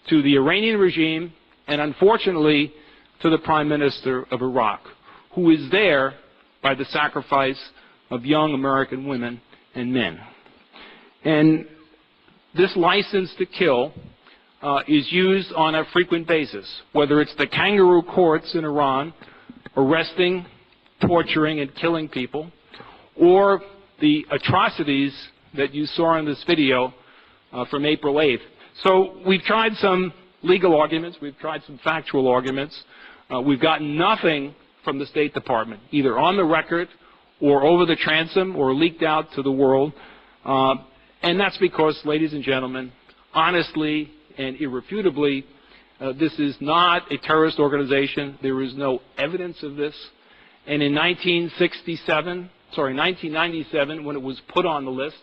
to the Iranian regime and, unfortunately, to the Prime Minister of Iraq, who is there by the sacrifice of young American women and men. And this license to kill is used on a frequent basis, whether it's the kangaroo courts in Iran arresting, torturing, and killing people, or the atrocities that you saw in this video from April 8th. So we've tried some legal arguments, we've tried some factual arguments. We've gotten nothing from the State Department, either on the record or over the transom or leaked out to the world. And that's because, ladies and gentlemen, honestly and irrefutably, this is not a terrorist organization. There is no evidence of this. And in 1997, when it was put on the list,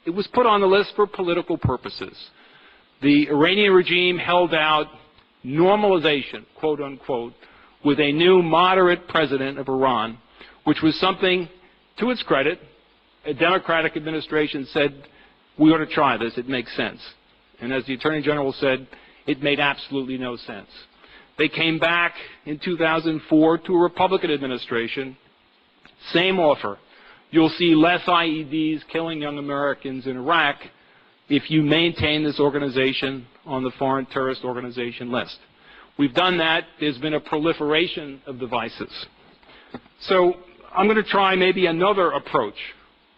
it was put on the list for political purposes. The Iranian regime held out normalization, quote unquote, with a new moderate president of Iran, which was something, to its credit, a Democratic administration said, we ought to try this, it makes sense. And as the Attorney General said, it made absolutely no sense. They came back in 2004 to a Republican administration, same offer. You'll see less IEDs killing young Americans in Iraq if you maintain this organization on the foreign terrorist organization list. We've done that. There's been a proliferation of devices. So I'm going to try maybe another approach.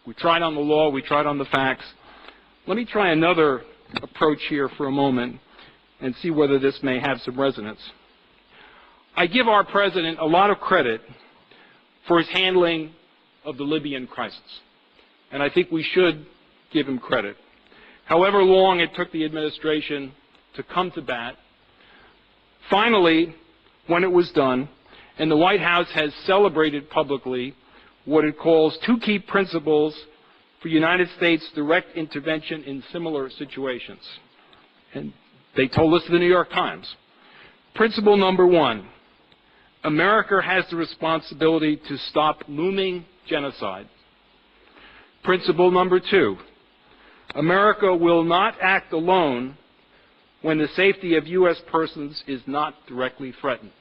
We tried on the law, we tried on the facts. Let me try another approach here for a moment and see whether this may have some resonance. I give our president a lot of credit for his handling of the Libyan crisis, and I think we should give him credit. However long it took the administration to come to bat, finally, when it was done, and the White House has celebrated publicly what it calls two key principles for United States direct intervention in similar situations. And they told us in the New York Times. Principle number one, America has the responsibility to stop looming genocide. Principle number two, America will not act alone when the safety of U.S. persons is not directly threatened.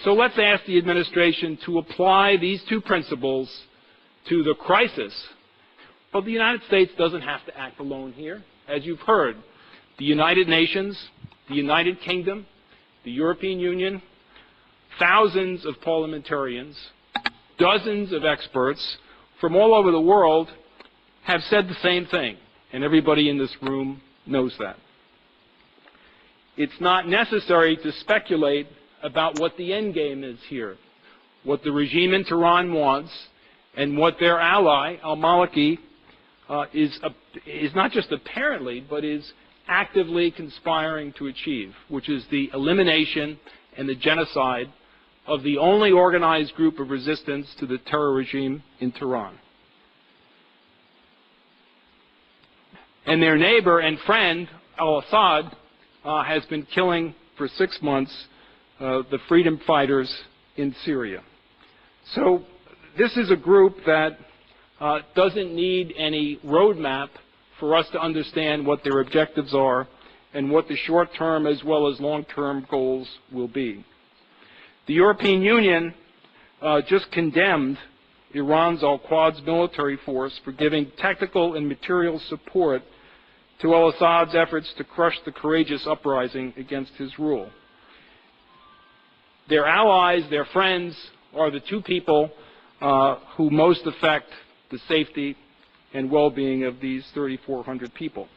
So let's ask the administration to apply these two principles to the crisis. Well, the United States doesn't have to act alone here. As you've heard, the United Nations, the United Kingdom, the European Union, thousands of parliamentarians, dozens of experts from all over the world have said the same thing, and everybody in this room knows that. It's not necessary to speculate about what the end game is here, what the regime in Tehran wants, and what their ally, al-Maliki, is not just apparently, but is actively conspiring to achieve, which is the elimination and the genocide of the only organized group of resistance to the terror regime in Tehran. And their neighbor and friend, al-Assad, has been killing for 6 months the freedom fighters in Syria. So this is a group that doesn't need any roadmap for us to understand what their objectives are and what the short-term as well as long-term goals will be. The European Union just condemned Iran's al-Quds military force for giving technical and material support to al-Assad's efforts to crush the courageous uprising against his rule. Their allies, their friends, are the two people who most affect the safety and well-being of these 3,400 people.